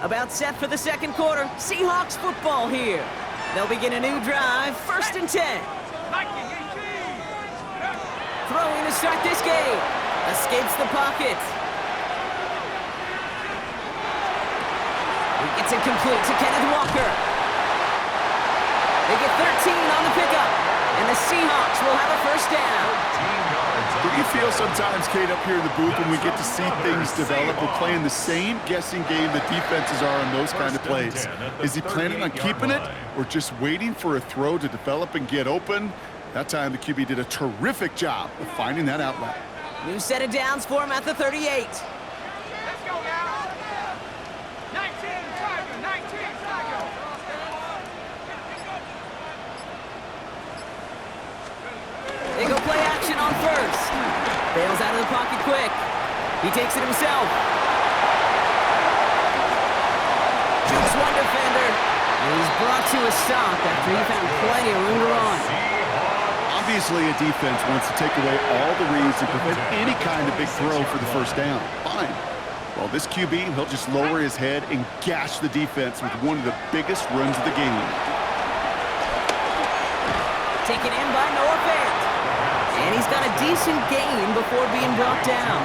About set for the second quarter. Seahawks football here. They'll begin a new drive, 1st and 10. Throwing to start this game. Escapes the pocket. He gets it complete to Kenneth Walker. They get 13 on the pickup, and the Seahawks will have a 1st down. Do you feel sometimes, Kate, up here in the booth when we get to see things develop, we're playing the same guessing game that defenses are on those kind of plays? Is he planning on keeping it or just waiting for a throw to develop and get open? That time the QB did a terrific job of finding that outlet. New set of downs for him at the 38. Let's go now. 19, Tiger, 19, Tiger. They go play action on 1st. Bails out of the pocket quick. He takes it himself. Jukes one defender. And he's brought to a stop after he found plenty of room to run. Obviously, a defense wants to take away all the reads and prevent any kind of big throw for the 1st down. Fine. Well, this QB, he'll just lower his head and gash the defense with one of the biggest runs of the game. Taken in by Noah Fant. And he's got a decent gain before being brought down.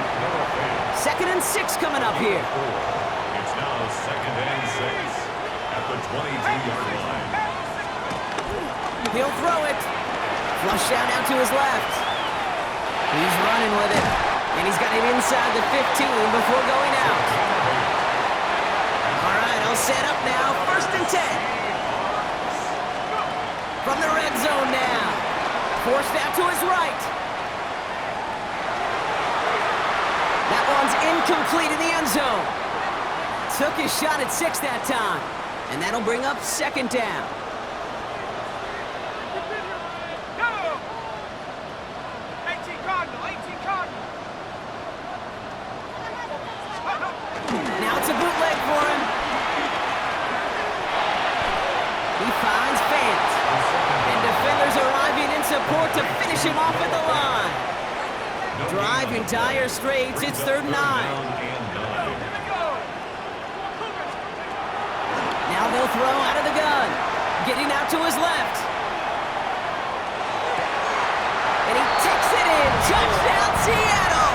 2nd and 6 coming up here. It's now 2nd and 6 at the 22-yard line. He'll throw it. Flush down out to his left. He's running with it. And he's got it inside the 15 before going out. All right, all set up now. 1st and 10. From the red zone now. Forced out to his right. That one's incomplete in the end zone. Took his shot at 6 that time. And that'll bring up 2nd down. Go! 18 Cardinal, 18 Cardinal. Now it's a bootleg for him. He finds Fant. And defenders arriving in support to finish him off at the line. Drive in dire straits. It's 3rd and 9. Now they'll throw out of the gun. Getting out to his left. And he takes it in. Touchdown, Seattle!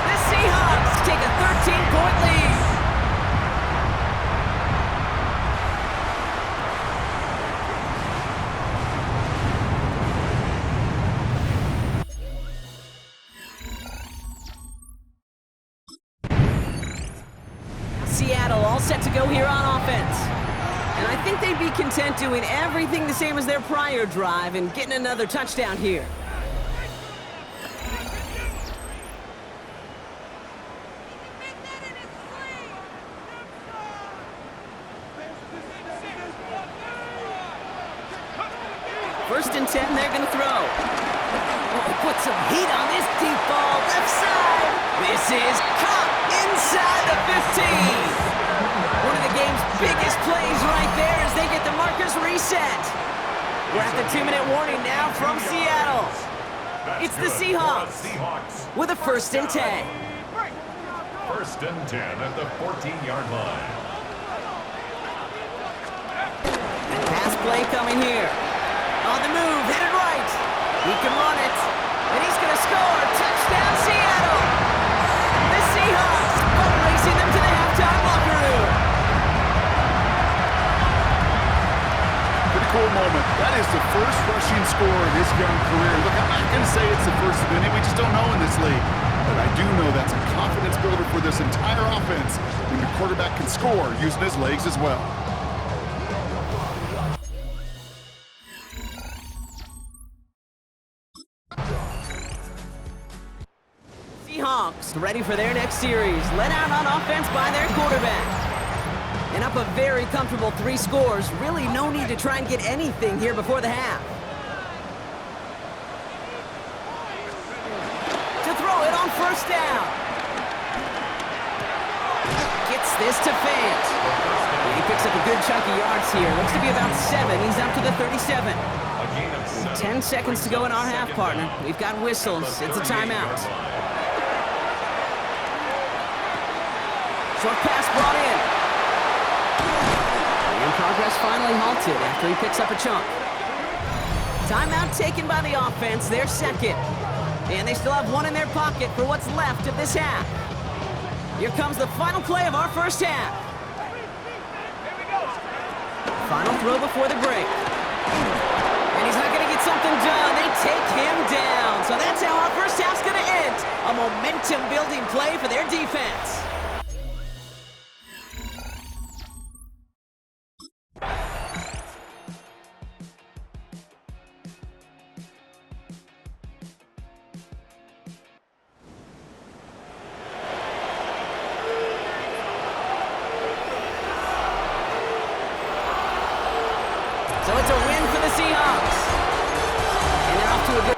The Seahawks take a 13-point lead. Seattle all set to go here on offense. And I think they'd be content doing everything the same as their prior drive and getting another touchdown here. First and 10, they're going to throw. Put some heat on this deep ball, left side. This is caught inside the 15. One of the game's biggest plays right there as they get the markers reset. We're at the 2-minute warning now from Seattle. It's the Seahawks with a 1st and 10. 1st and 10 at the 14-yard line. Pass play coming here. On the move, headed right. He can run it. And he's going to score. Touchdown, Seattle. The Seahawks boat racing them to the halftime locker room. Pretty cool moment. That is the first rushing score of his young career. Look, I'm not going to say it's the first of any. We just don't know in this league. But I do know that's a confidence builder for this entire offense when the quarterback can score using his legs as well. Seahawks ready for their next series. Let out on offense by their quarterback. And up a very comfortable 3 scores. Really no need to try and get anything here before the half. To throw it on 1st down. Gets this to Fant. He picks up a good chunk of yards here. Looks to be about 7. He's up to the 37. 10 seconds to go in our half, partner. We've got whistles. It's a timeout. Short pass brought in. Progress finally halted after he picks up a chunk. Timeout taken by the offense, their second. And they still have one in their pocket for what's left of this half. Here comes the final play of our first half. Final throw before the break. And he's not going to get something done. They take him down. So that's how our first half's going to end. A momentum-building play for their defense. So it's a win for the Seahawks. And they're off to a good...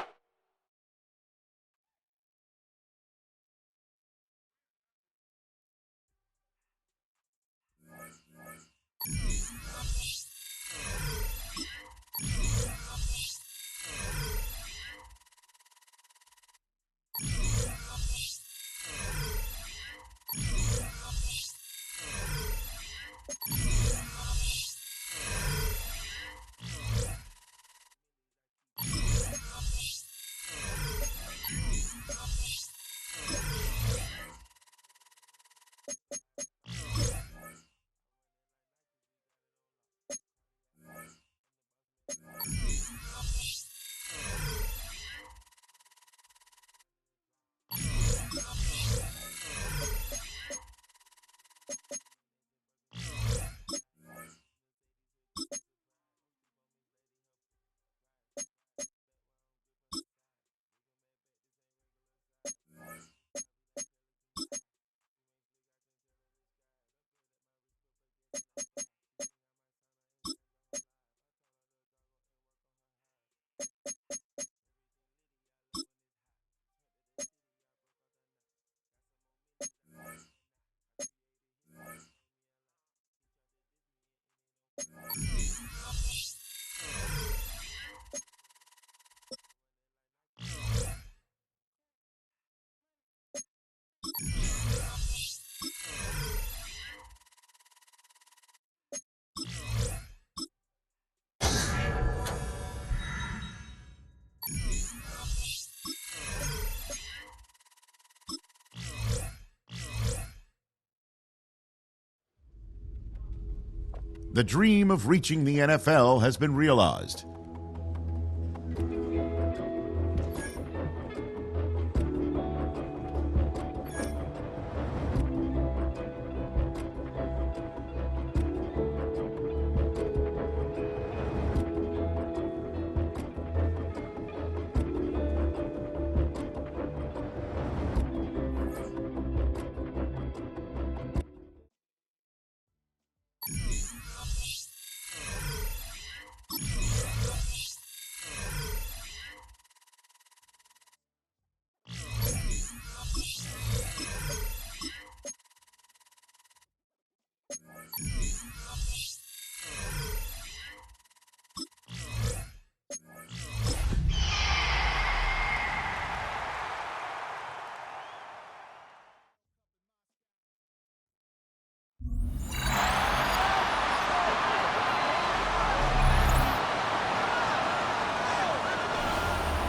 The dream of reaching the NFL has been realized.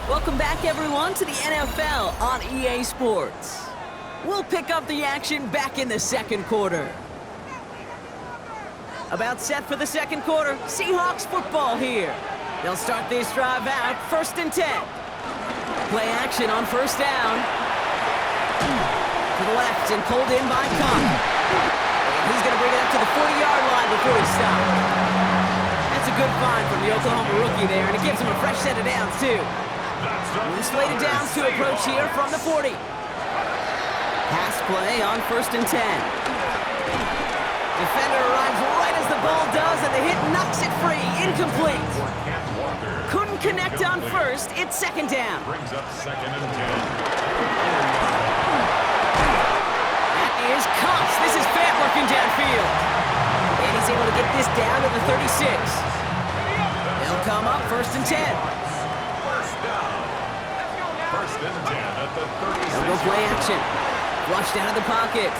Welcome back, everyone, to the NFL on EA Sports. We'll pick up the action back in the second quarter. About set for the second quarter, Seahawks football here. They'll start this drive out, 1st and 10. Play action on first down. To the left and pulled in by Cook. And he's going to bring it up to the 40-yard line before he stops. That's a good find from the Oklahoma rookie there, and it gives him a fresh set of downs, too. Slated downs to approach here from the 40. Pass play on 1st and 10. Defender arrives right as the ball does, and the hit knocks it free. Incomplete. Couldn't connect on first. It's 2nd down. Brings up 2nd and 10. That is Cox. This is Fant working downfield. And he's able to get this down to the 36. They'll come up 1st and 10. First and 10 at the 36. They'll go play action. Flushed out of the pocket.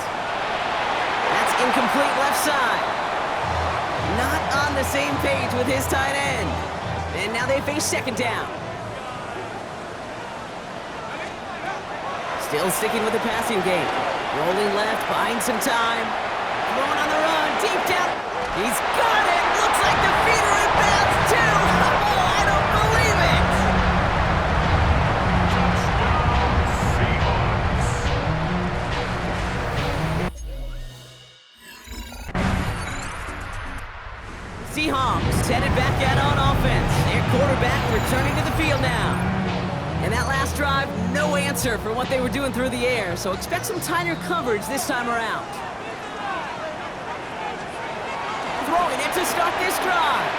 That's incomplete left side. not on the same page with his tight end. And now they face second down. Still sticking with the passing game. Rolling left, buying some time. Throwing on the run, deep down. He's got it. Looks like the feet are in bounds too. Oh, I don't believe it. Seahawks headed back out on offense. Their quarterback returning to the field now. And that last drive, no answer for what they were doing through the air, so expect some tighter coverage this time around. Throwing it to start this drive.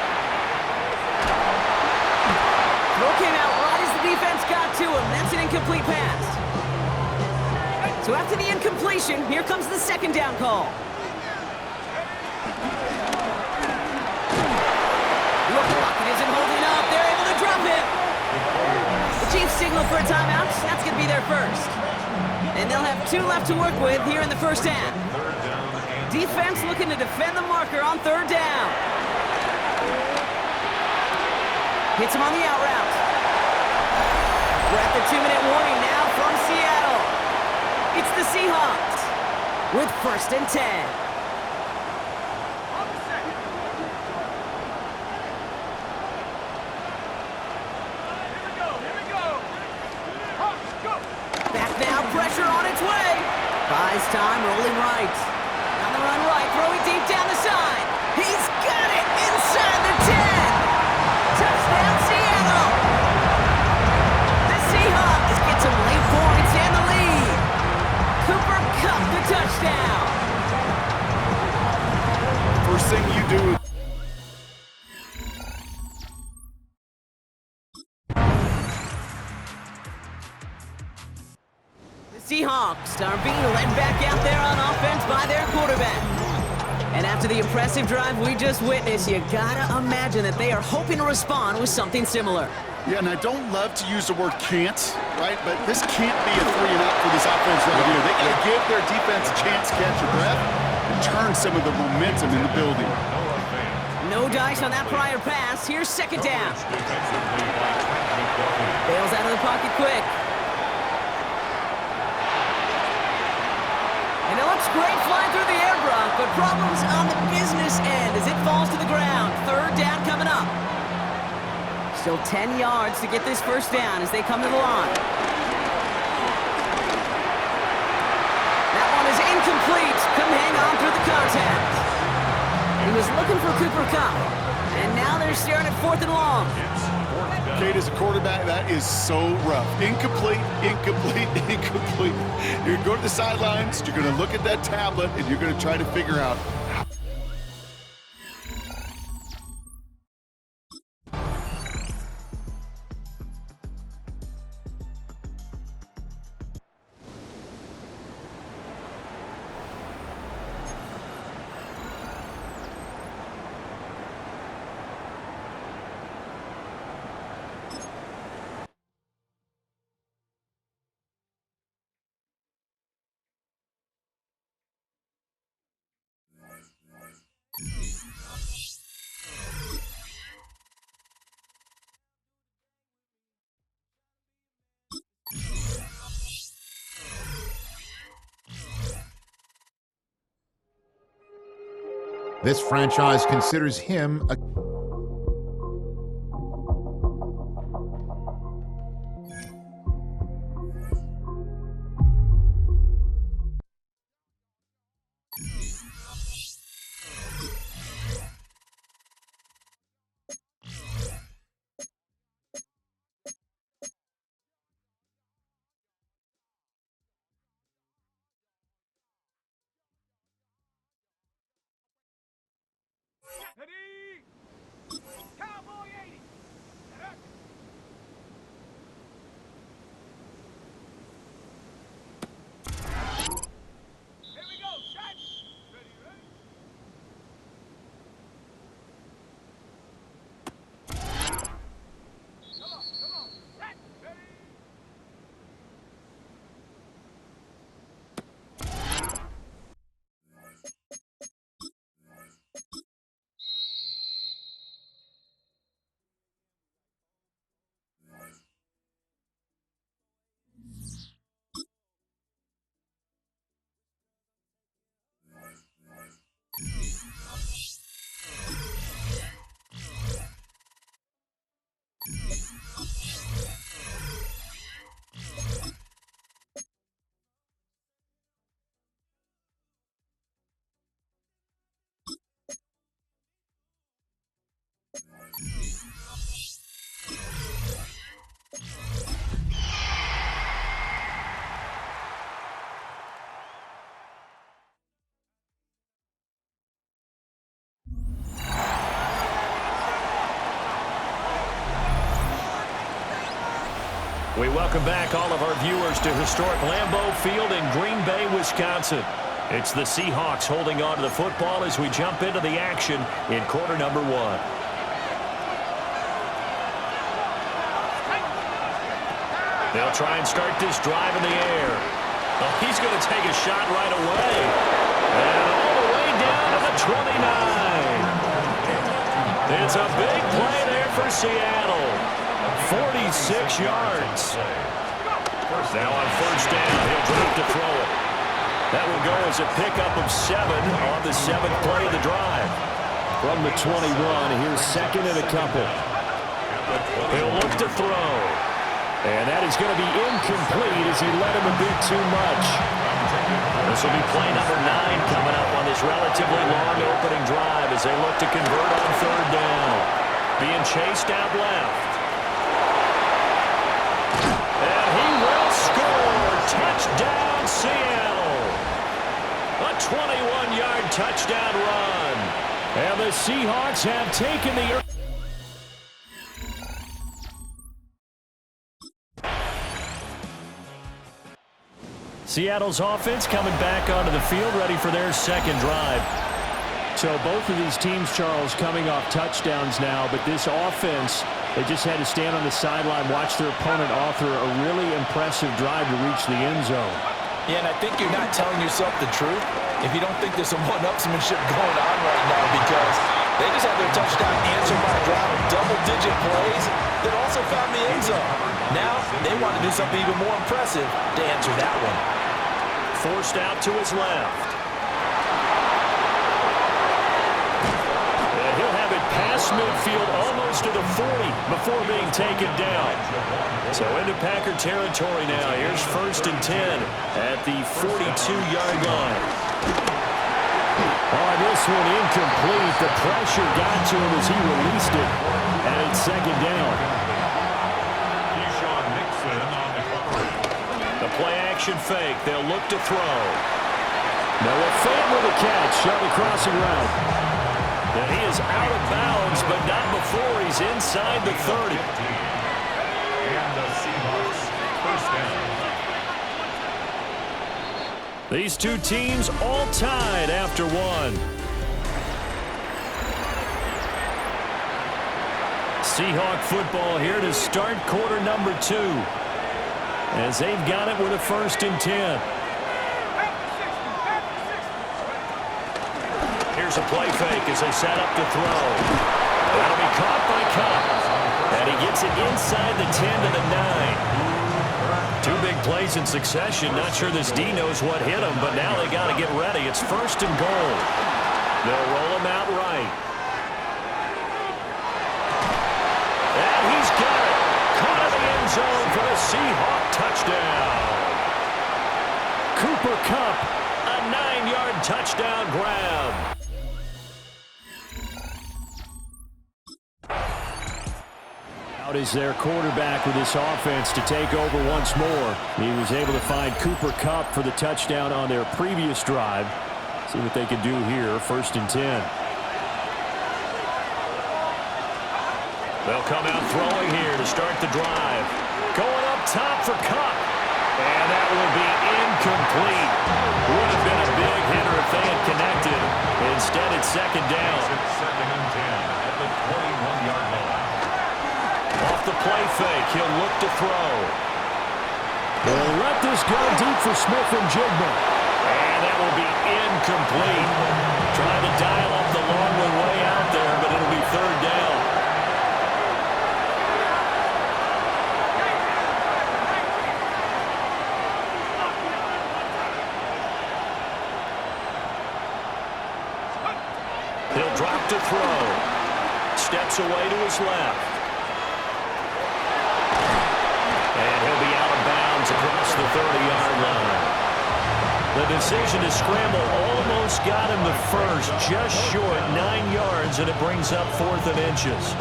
Throw came out right as the defense got to him. That's an incomplete pass. So after the incompletion, here comes the second down call. The pocket isn't holding up. They're able to drop it. The Chiefs signal for a timeout. That's going to be their first. And they'll have 2 left to work with here in the first half. Defense looking to defend the marker on third down. Hits him on the out route. We're at the 2-minute warning now from Seattle. It's the Seahawks with 1st and 10. Pressure on its way. Buys time, rolling right. On the run right, throwing deep down the side. He's got it inside the 10. Touchdown, Seattle. The Seahawks get some late points and the lead. Cooper Kupp the touchdown. First thing you do. Seahawks are being led back out there on offense by their quarterback. And after the impressive drive we just witnessed, you gotta imagine that they are hoping to respond with something similar. Yeah, and I don't love to use the word can't, right? But this can't be a 3-and-out for this offense right here. They gotta give their defense a chance to catch their breath and turn some of the momentum in the building. No dice on that prior pass. Here's second down. Bails out of the pocket quick. And it looks great flying through the air, Brock, but problems on the business end as it falls to the ground. Third down coming up. Still 10 yards to get this first down as they come to the line. That one is incomplete. Couldn't hang on through the contact. He was looking for Cooper Kupp, and now they're staring at 4th and long. Kate, as a quarterback, that is so rough. Incomplete, incomplete, incomplete. You're going to go to the sidelines, you're going to look at that tablet, and you're going to try to figure out how. This franchise considers him a Ready? Cowboy 80. Set up. Here we go, shot. Ready, ready. Come on, set, ready. We welcome back all of our viewers to historic Lambeau Field in Green Bay, Wisconsin. It's the Seahawks holding on to the football as we jump into the action in quarter number 1. They'll try and start this drive in the air. Oh, he's going to take a shot right away. And all the way down to the 29. It's a big play there for Seattle. 46 yards. Now on first down, he'll drop to throw it. That will go as a pickup of 7 on the 7th play of the drive. From the 21, here's second and a couple. He'll look to throw. And that is going to be incomplete as he led him a bit too much. This will be play number 9 coming up on this relatively long opening drive as they look to convert on third down. Being chased out left. And he will score. Touchdown, Seattle. A 21-yard touchdown run. And the Seahawks have taken the... Seattle's offense coming back onto the field, ready for their second drive. So both of these teams, Charles, coming off touchdowns now, but this offense, they just had to stand on the sideline, watch their opponent author a really impressive drive to reach the end zone. Yeah, and I think you're not telling yourself the truth if you don't think there's some one-upsmanship going on right now, because they just had their touchdown answered by a drive of double-digit plays that also found the end zone. Now they want to do something even more impressive to answer that one. Forced out to his left. And he'll have it past midfield almost to the 40 before being taken down. So into Packer territory now. Here's first and 10 at the 42-yard line. Oh, this one incomplete. The pressure got to him as he released it. And it's second down. Play-action fake. They'll look to throw. Noah Fant with a catch on the crossing route. And he is out of bounds, but not before he's inside the 30. And the Seahawks first down. These two teams all tied after one. Seahawk football here to start quarter number 2. As they've got it with a first and 10. Here's a play fake as they set up to throw. That'll be caught by Cup. And he gets it inside the 10 to the 9. 2 big plays in succession. Not sure this D knows what hit him, but now they got to get ready. It's first and goal. They'll roll him out right. And he's got it. Caught in the end zone for the Seahawk touchdown. Cooper Kupp, a 9-yard touchdown grab. Out is their quarterback with this offense to take over once more. He was able to find Cooper Kupp for the touchdown on their previous drive. See what they can do here, first and 10. They'll come out throwing here to start the drive. Going up top for Kupp. And that will be incomplete. Would have been a big hitter if they had connected. Instead, it's second down. Second and 10 at the 21-yard line. Off the play fake, he'll look to throw. They'll let this go deep for Smith and Jigba. And that will be incomplete. Trying to dial up the long one way out there, but it'll be third down. He'll drop to throw. Steps away to his left. And he'll be out of bounds across the 30-yard line. The decision to scramble almost got him the first, just short 9 yards, and it brings up 4th and inches.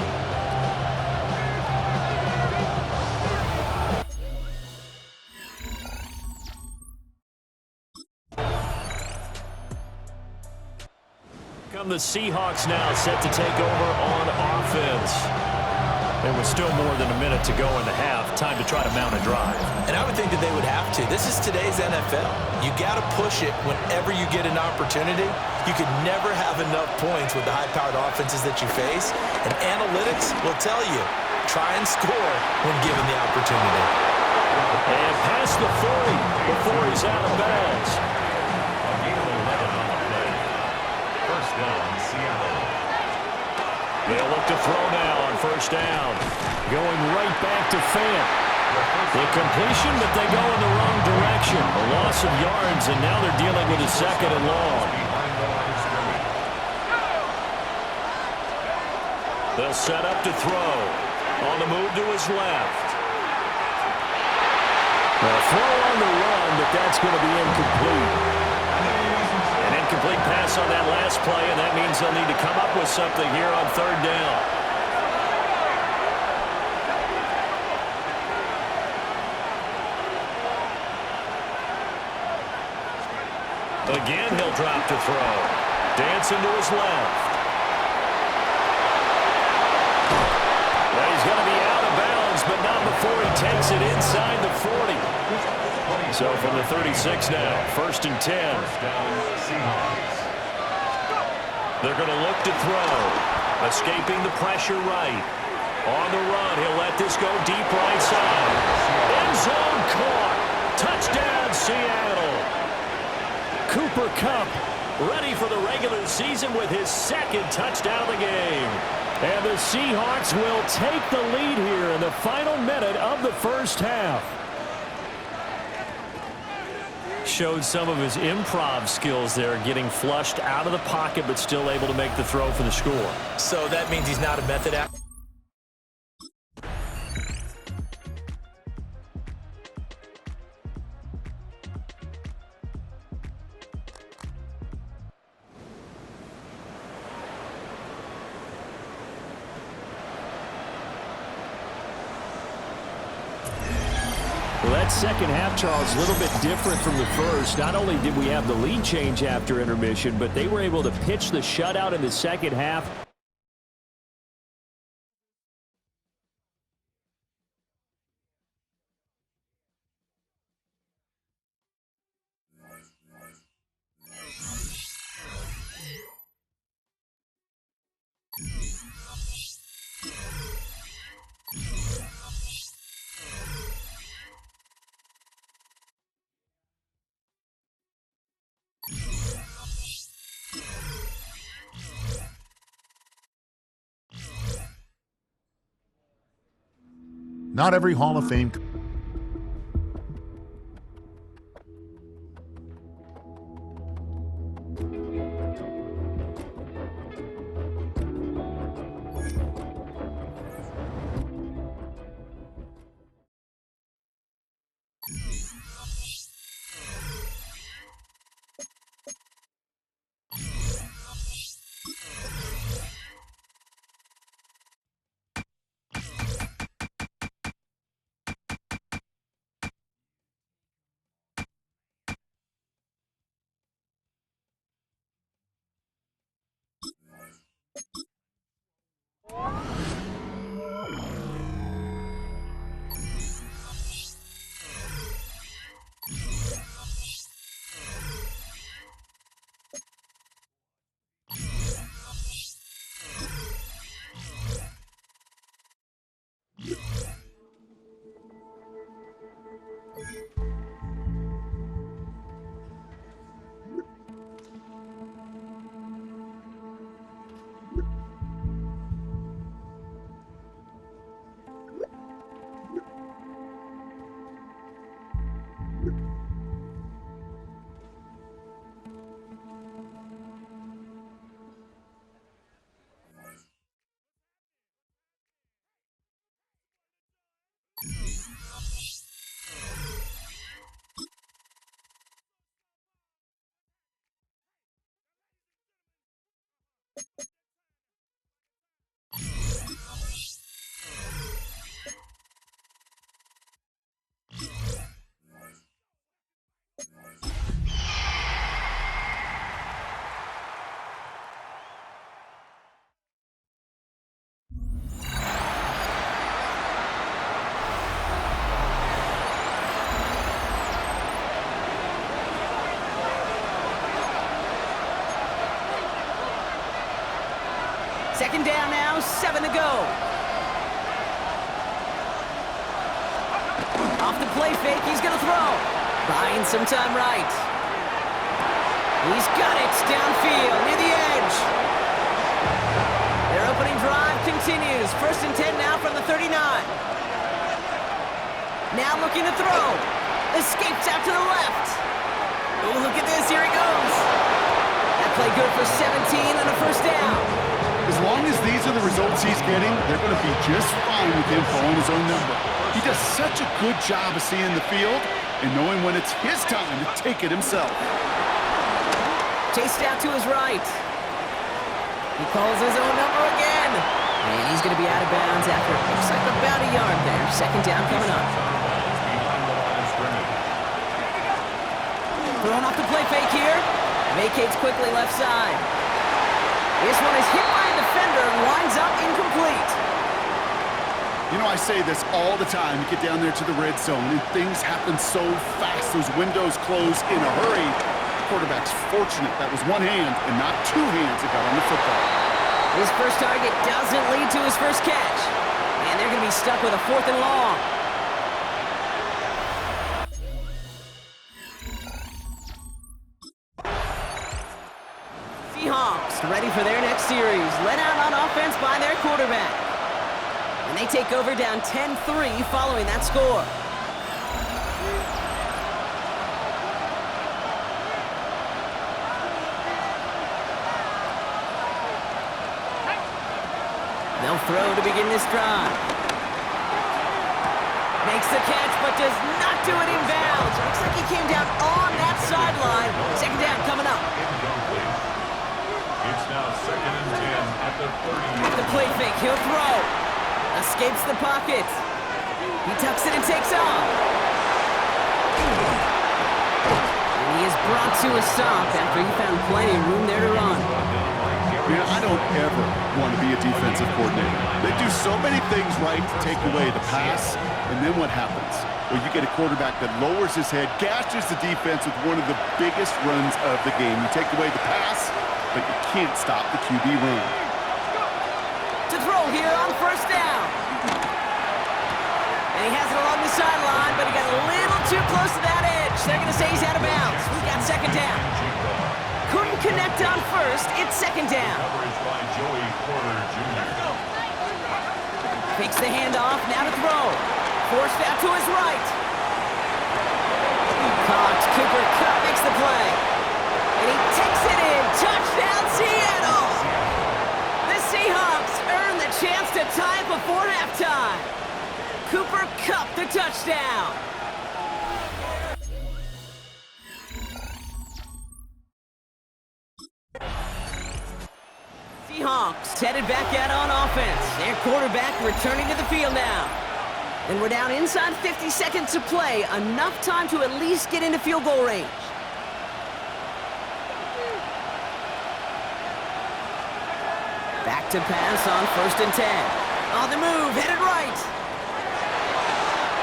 Come the Seahawks now set to take over on offense. And with still more than a minute to go in the half, time to try to mount a drive. And I would think that they would have to. This is today's NFL. You got to push it whenever you get an opportunity. You could never have enough points with the high-powered offenses that you face. And analytics will tell you, try and score when given the opportunity. And past the 40 before he's out of bounds. A gain of 11 on the play. First down, Seattle. They'll look to throw now on first down. Going right back to Fant. The completion, but they go in the wrong direction. A loss of yards, and now they're dealing with a second and long. They'll set up to throw. On the move to his left. A throw on the run, but that's going to be incomplete. An incomplete pass on that last play, and that means they'll need to come up with something here on third down. Again, he'll drop to throw. Dancing to his left. Well, he's going to be out of bounds, but not before he takes it inside the 40. So from the 36 now, first and 10. They're going to look to throw. Escaping the pressure right. On the run, he'll let this go deep right side. End zone caught. Touchdown, Seattle. Cooper Kupp ready for the regular season with his second touchdown of the game. And the Seahawks will take the lead here in the final minute of the first half. Showed some of his improv skills there, getting flushed out of the pocket but still able to make the throw for the score. So that means he's not a method actor. Well, that second half, Charles, a little bit different from the first. Not only did we have the lead change after intermission, but they were able to pitch the shutout in the second half. Not every Hall of Fame Second down now, 7 to go. Off the play fake, he's going to throw. Buying some time right. He's got it downfield near the edge. Their opening drive continues. First and 10 now from the 39. Now looking to throw. Escapes out to the left. Oh, look at this. Here he goes. That play good for 17 and a first down. As long as these are the results he's getting, they're going to be just fine with him calling his own number. He does such a good job of seeing the field and knowing when it's his time to take it himself. Chased out to his right. He calls his own number again. And he's going to be out of bounds after it looks like about a yard there. Second down coming up. Throwing off the play fake here. Vacates quickly left side. This one is hit by a defender and winds up incomplete. You know, I say this all the time. You get down there to the red zone, and things happen so fast. Those windows close in a hurry. The quarterback's fortunate that was one hand and not two hands that got on the football. His first target doesn't lead to his first catch. And they're going to be stuck with a 4th and long. Seahawks ready for their next series. Led out on offense by their quarterback. And they take over down 10-3 following that score. They'll throw to begin this drive. Makes the catch, but does not do it in bounds. Looks like he came down on that sideline. Second down coming up. It's now second and 10 at the 30. At the play fake, he'll throw. Escapes the pocket. He tucks it and takes off. And he is brought to a stop after he found plenty of room there to run. Man, I don't ever want to be a defensive coordinator. They do so many things right to take away the pass, and then what happens? Well, you get a quarterback that lowers his head, gashes the defense with one of the biggest runs of the game. You take away the pass, but you can't stop the QB run. To throw here on first down. And he has it along the sideline, but he got a little too close to that edge. They're going to say he's out of bounds. We've got second down. Couldn't connect on first. It's second down. Coverage by Joey Porter Jr. Takes the handoff, now to throw. Forced out to his right. Caught. Cooper Kupp makes the play. And he takes it in. Touchdown, Seattle! The Seahawks earn the chance to tie before halftime. Cooper Kupp the touchdown. Seahawks headed back out on offense. Their quarterback returning to the field now. And we're down inside 50 seconds to play. Enough time to at least get into field goal range. Back to pass on first and 10. On the move, headed right.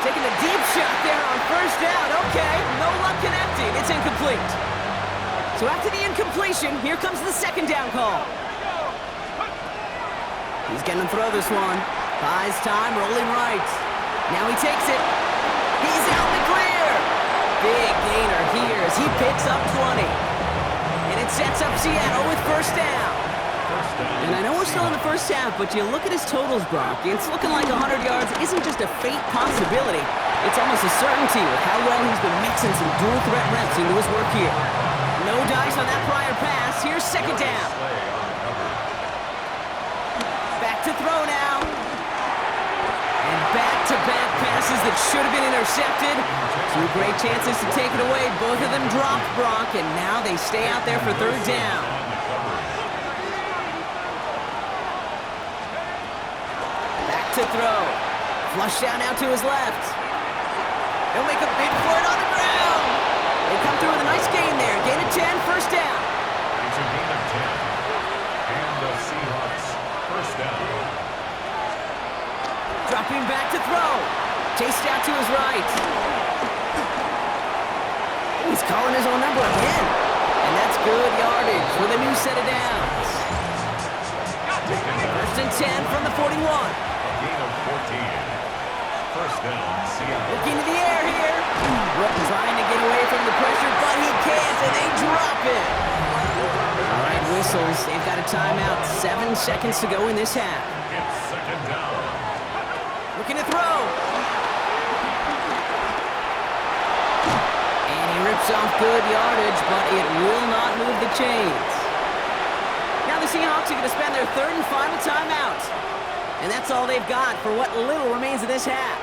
Taking a deep shot there on first down. Okay, no luck connecting. It's incomplete. So after the incompletion, here comes the second down call. He's going to throw this one. Buys time, rolling right. Now he takes it. He's out in the clear. Big gainer here as he picks up 20. And it sets up Seattle with first down. And I know we're still in the first half, but you look at his totals, Brock. It's looking like 100 yards isn't just a faint possibility. It's almost a certainty with how well he's been mixing some dual threat reps into his work here. No dice on that prior pass. Here's second down. Back to throw now. And back-to-back passes that should have been intercepted. Two great chances to take it away. Both of them dropped, Brock, and now they stay out there for third down. Back to throw. Flush down now to his left. He'll make a big for it on the ground. They come through with a nice gain there. Gain of 10, first down. It's a gain of 10. And the Seahawks first down. Dropping back to throw. Chased out to his right. He's calling his own number again. And that's good yardage with a new set of downs. 10 from the 41. A gain of 14. First down, Seattle. Looking to the air here. Trying to get away from the pressure, but he can't, and they drop it. All right, whistles. They've got a timeout. 7 seconds to go in this half. It's second down. Looking to throw. And he rips off good yardage, but it will not move the chains. Now the Seahawks are going to spend their third and final timeout. And that's all they've got for what little remains of this half.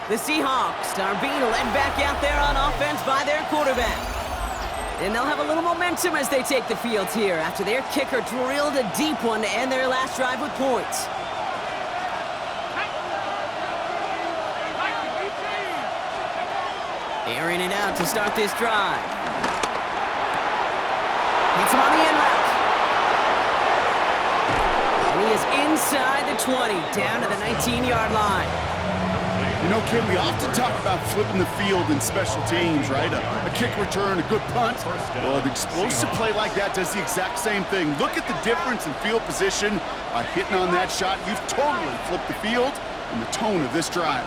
The Seahawks are being led back out there on offense by their quarterback. And they'll have a little momentum as they take the field here after their kicker drilled a deep one to end their last drive with points. Airing it out to start this drive. Hits him on the end route. And he is inside the 20, down to the 19-yard line. You know, Kim, we often talk about flipping the field in special teams, right? A kick return, a good punt. Well, an explosive play like that does the exact same thing. Look at the difference in field position. By hitting on that shot, you've totally flipped the field and the tone of this drive.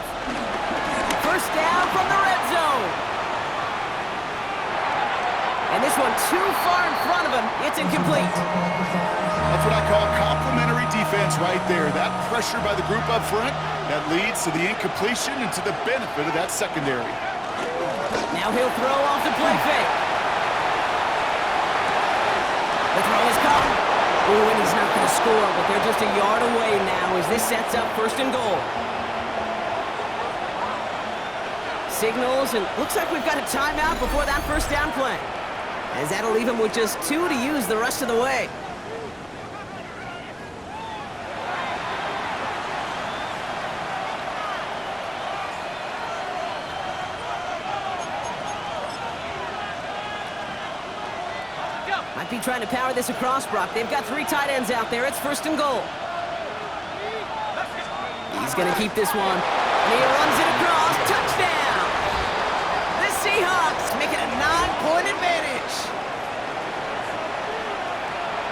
First down from the red zone. And this one too far in front of him. It's incomplete. That's what I call complimentary defense right there. That pressure by the group up front, that leads to the incompletion and to the benefit of that secondary. Now he'll throw off the play fake. The throw is caught. Oh, and he's not going to score, but they're just a yard away now as this sets up first and goal. Signals, and looks like we've got a timeout before that first down play, as that'll leave him with just 2 to use the rest of the way. Might be trying to power this across, Brock. They've got 3 tight ends out there. It's first and goal. He's going to keep this one. And he runs it across. Touchdown! The Seahawks making a 9-point advantage.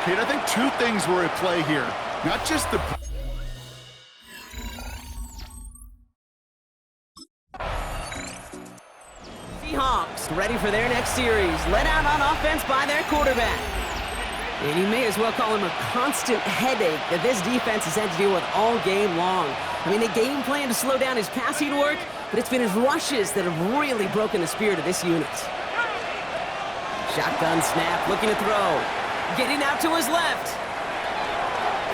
Kate, I think 2 things were at play here. Not just the... Seahawks ready for their next series. Led out on offense by their quarterback. And you may as well call him a constant headache that this defense has had to deal with all game long. I mean, they game plan to slow down his passing work, but it's been his rushes that have really broken the spirit of this unit. Shotgun snap, looking to throw. Getting out to his left.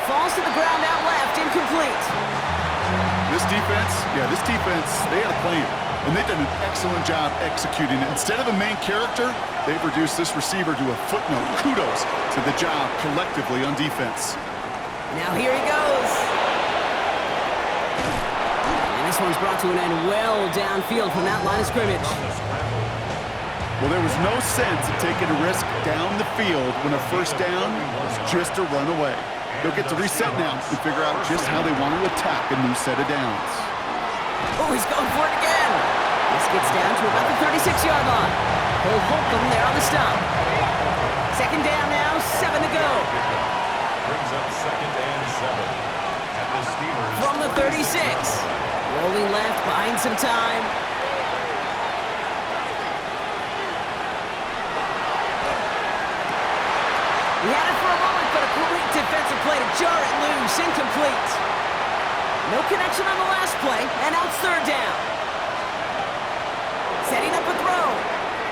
Falls to the ground out left, incomplete. This defense, they had a plan. And they've done an excellent job executing it. Instead of the main character, they've reduced this receiver to a footnote. Kudos to the job collectively on defense. Now here he goes. And this one's brought to an end well downfield from that line of scrimmage. Well, there was no sense of taking a risk down the field when a first down was just a run away. They'll get to reset now and figure out just how they want to attack a new set of downs. Oh, he's going for it again. This gets down to about the 36-yard line. He'll hook them there on the stop. Second down now, 7 to go. Brings up second and 7 at the Steelers. From the 36. Rolling left, buying some time. He had it for a moment, but a great defensive play to jar it loose. Incomplete. No connection on the last play, and now it's third down. Setting up a throw.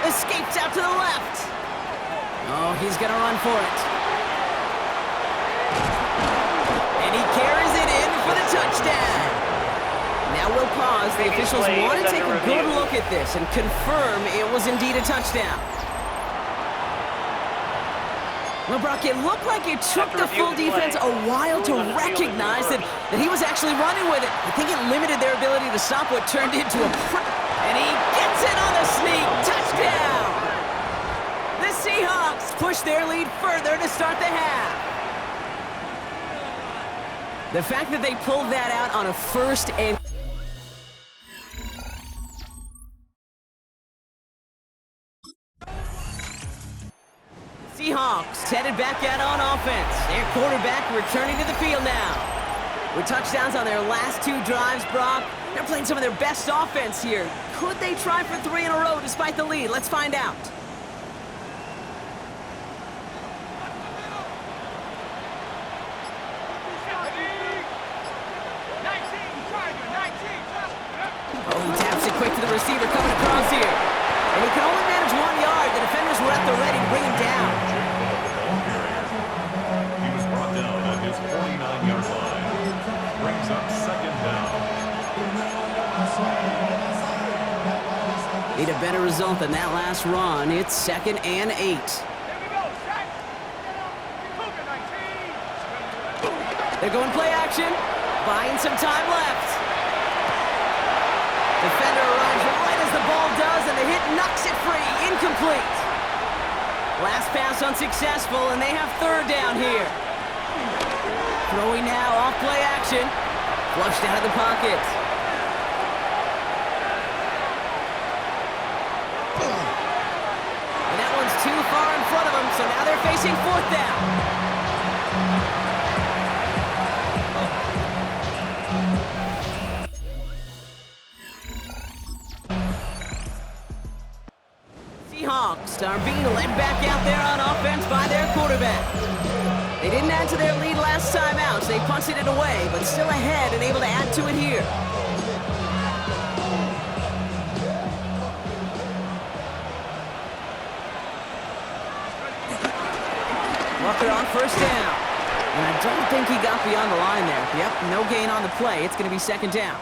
Escapes out to the left. Oh, he's going to run for it. And he carries it in for the touchdown. Now we'll pause. The officials want to take a good look at this and confirm it was indeed a touchdown. Well, Brock, it looked like it took the full defense a while to recognize that he was actually running with it. I think it limited their ability to stop what turned into a... And he gets it on the sneak. Touchdown! The Seahawks push their lead further to start the half. The fact that they pulled that out on a first and... It's headed back out on offense. Their quarterback returning to the field now. With touchdowns on their last 2 drives, Brock, they're playing some of their best offense here. Could they try for 3 in a row despite the lead? Let's find out. Oh, he taps it quick to the receiver coming across here. And he can only manage 1 yard. The defenders were at the ready to bring him down. He was brought down at his 49-yard line. Brings up second down. Need a better result than that last run. It's 2nd and 8. Here we go, set. Cougar 19. They're going play action. Buying some time left. Defender arrives right as the ball does, and the hit knocks it free. Incomplete. Last pass unsuccessful, and they have 3rd down here. Throwing now off play action. Flushed out of the pocket. And that one's too far in front of them, so now they're facing 4th down. Seahawks are being led back out there on offense by their quarterback. They didn't add to their lead last time out, so they punted it away, but still ahead and able to add to it here. Walker on 1st down. And I don't think he got beyond the line there. Yep, no gain on the play. It's going to be 2nd down.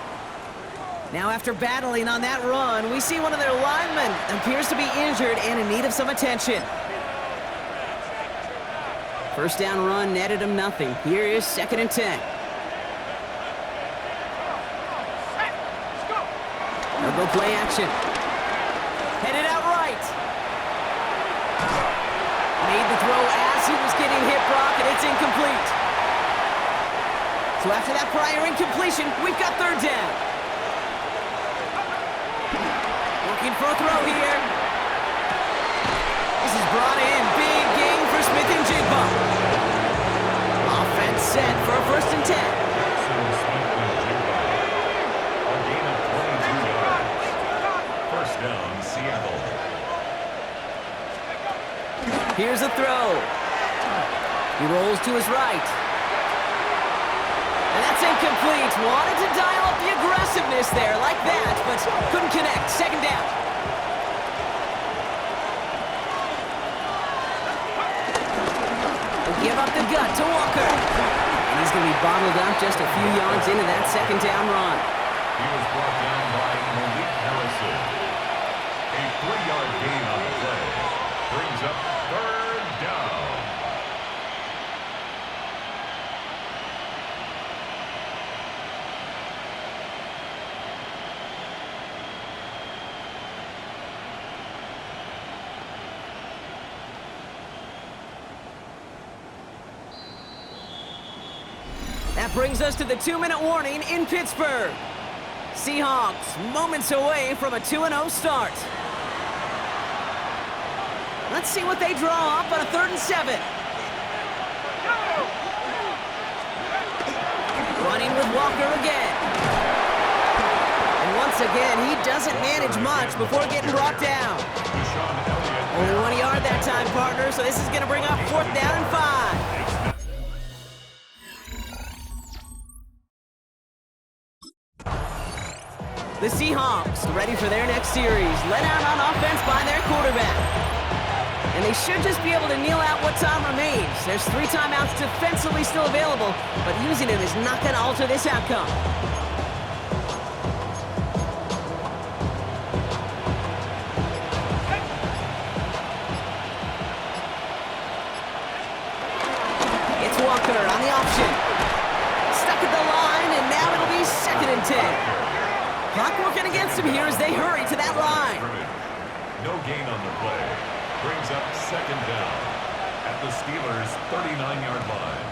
Now after battling on that run, we see one of their linemen appears to be injured and in need of some attention. 1st down run netted him nothing. Here is 2nd and 10. They'll go play action. Headed out right. Made the throw as he was getting hit, Brock, and it's incomplete. So after that prior incompletion, we've got 3rd down. Looking for a throw here. This is brought in. Big gain for Smith and Jigba. Offense set for a 1st and 10. A gain of 22 yards. 1st down, Seattle. Here's a throw. He rolls to his right. And that's incomplete. Wanted to dial up the aggressiveness there like that, but couldn't connect. 2nd down. He'll give up the gut to Walker. And he's going to be bottled up just a few yards into that 2nd down run. He was brought down by Malik Harrison. A 3-yard gain on the play. Brings up 3rd down. That brings us to the 2-minute warning in Pittsburgh. Seahawks moments away from a 2-0 start. Let's see what they draw up on a 3rd and 7. Running with Walker again. And once again, he doesn't manage much before getting brought down. Only 1 yard that time, partner, so this is going to bring up 4th down and 5. The Seahawks ready for their next series, led out on offense by their quarterback. And they should just be able to kneel out what time remains. There's 3 timeouts defensively still available, but using them is not going to alter this outcome. It's Walker on the option. Stuck at the line, and now it'll be 2nd and 10. Clock working against him here as they hurry to that line. No gain on the play. Brings up 2nd down at the Steelers' 39-yard line.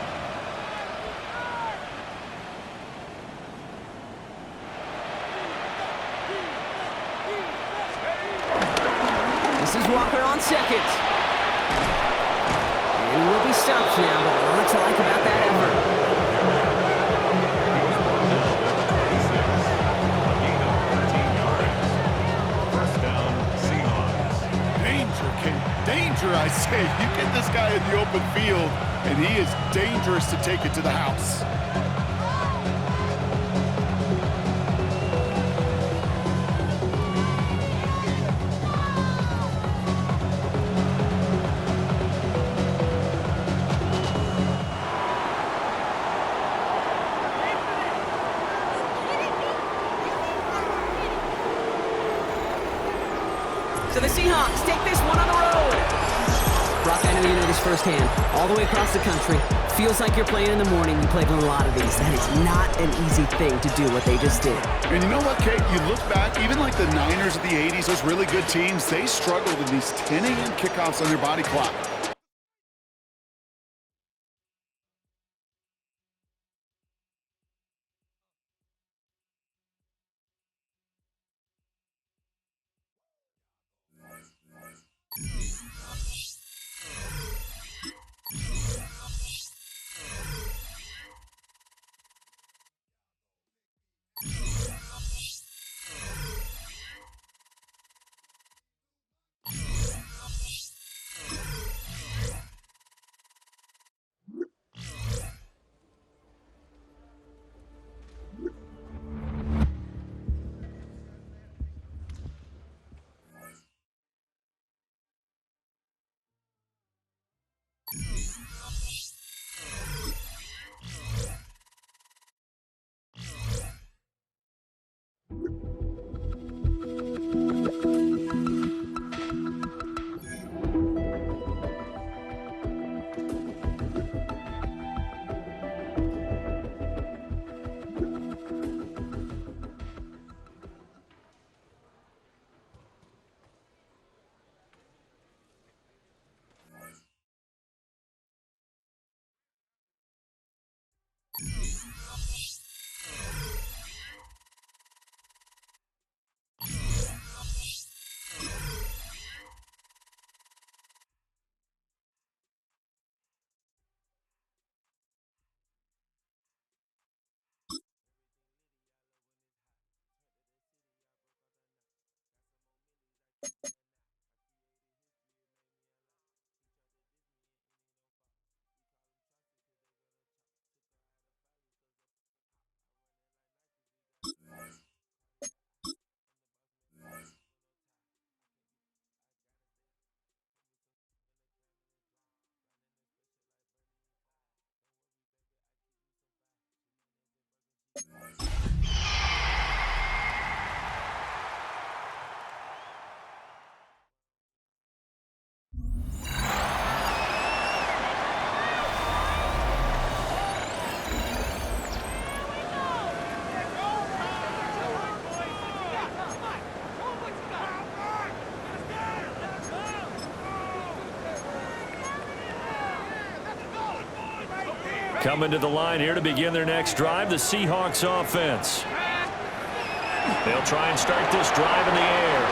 This is Walker on 2nd. And he will be stopped now, but a lot to like about that effort. Danger, I say. You get this guy in the open field, and he is dangerous to take it to the house. So the Seahawks take this one on the road. Brock, I know you know this firsthand. All the way across the country. Feels like you're playing in the morning. You played in a lot of these. That is not an easy thing to do what they just did. And you know what, Kate? You look back, even like the Niners of the 80s, those really good teams, they struggled in these 10 a.m. kickoffs on their body clock. Coming to the line here to begin their next drive, the Seahawks offense. They'll try and start this drive in the air.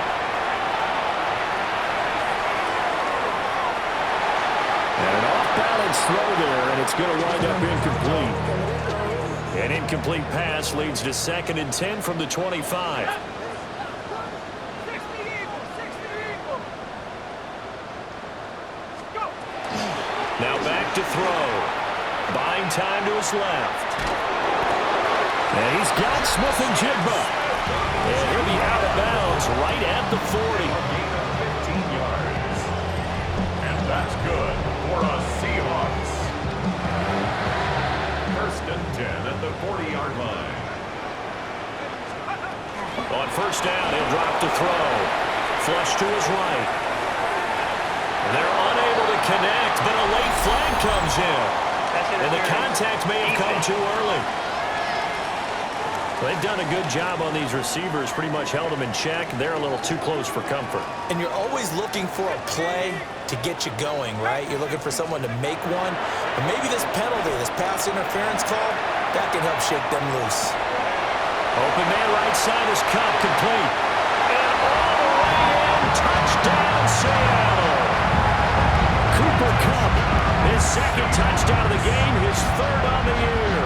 And an off-balance throw there, and it's going to wind up incomplete. An incomplete pass leads to 2nd and 10 from the 25. Now back to throw. Buying time to his left. And he's got Smith and Jigba. And he'll be out of bounds right at the 40. 15 yards. And that's good for us Seahawks. 1st and 10 at the 40-yard line. On 1st down, he'll drop to throw. Flush to his right. They're unable to connect, but a late flag comes in. And the contact may have come too early. They've done a good job on these receivers, pretty much held them in check. They're a little too close for comfort. And you're always looking for a play to get you going, right? You're looking for someone to make one. But maybe this penalty, this pass interference call, that can help shake them loose. Open man right side is caught, complete. And all the way in, touchdown Seattle. Cooper Kupp His second touchdown of the game, his third on the year.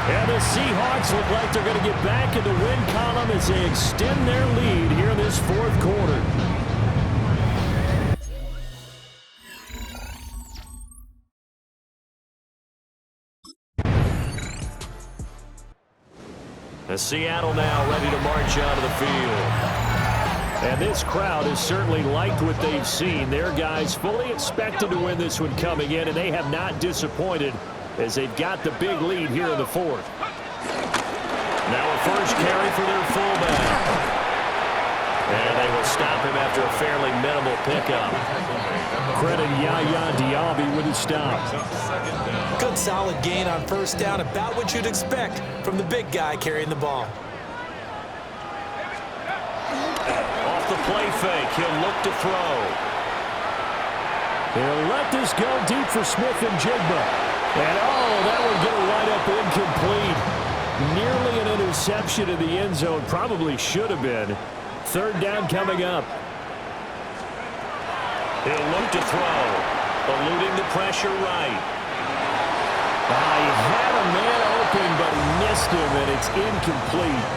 And the Seahawks look like they're going to get back in the win column as they extend their lead here in this fourth quarter. As Seattle now ready to march out of the field. And this crowd has certainly liked what they've seen. Their guys fully expected to win this one coming in, and they have not disappointed as they've got the big lead here in the fourth. Now a first carry for their fullback. And they will stop him after a fairly minimal pickup. Credit Yaya Diaby with his stop. Good solid gain on first down, about what you'd expect from the big guy carrying the ball. Off the play fake, he'll look to throw. He'll let this go deep for Smith and Jigba. And that would get a right up incomplete. Nearly an interception in the end zone, probably should have been. Third down coming up. He'll look to throw. Eluding the pressure right. He had a man open, but he missed him, and it's incomplete.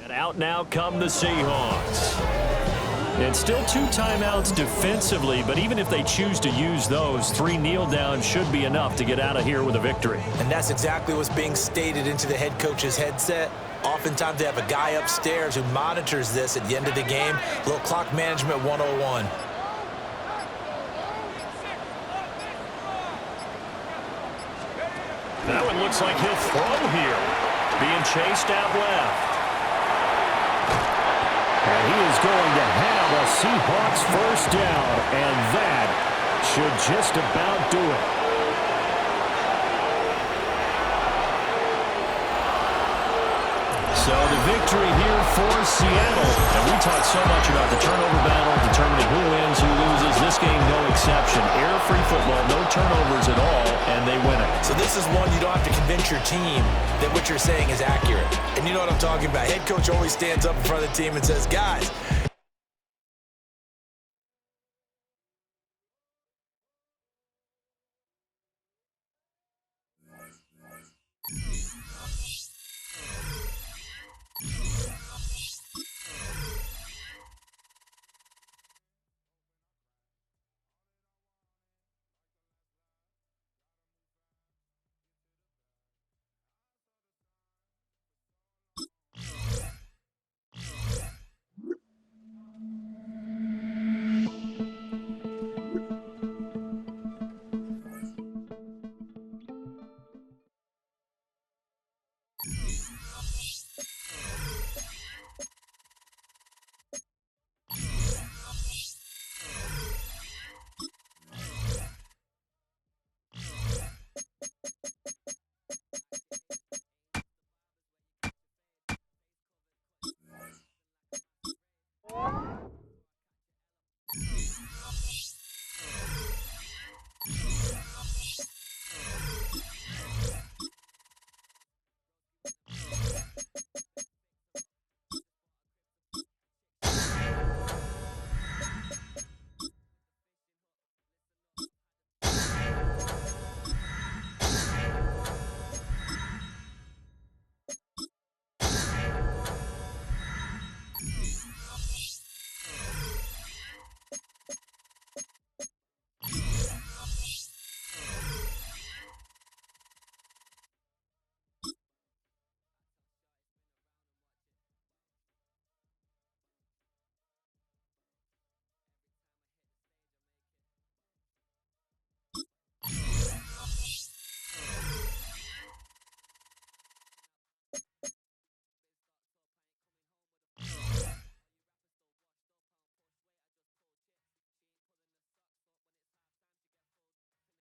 And out now come the Seahawks. And still 2 timeouts defensively, but even if they choose to use those, 3 kneel downs should be enough to get out of here with a victory. And that's exactly what's being stated into the head coach's headset. Oftentimes they have a guy upstairs who monitors this at the end of the game. A little clock management 101. Now it looks like he'll throw here. Being chased out left. And he is going to have a Seahawks first down, and that should just about do it. So the victory here for Seattle. And we talked so much about the turnover battle, determining who wins, who loses. This game, no exception. Error-free football, no turnovers at all, and they win it. So this is one you don't have to convince your team that what you're saying is accurate. And you know what I'm talking about. Head coach always stands up in front of the team and says, guys,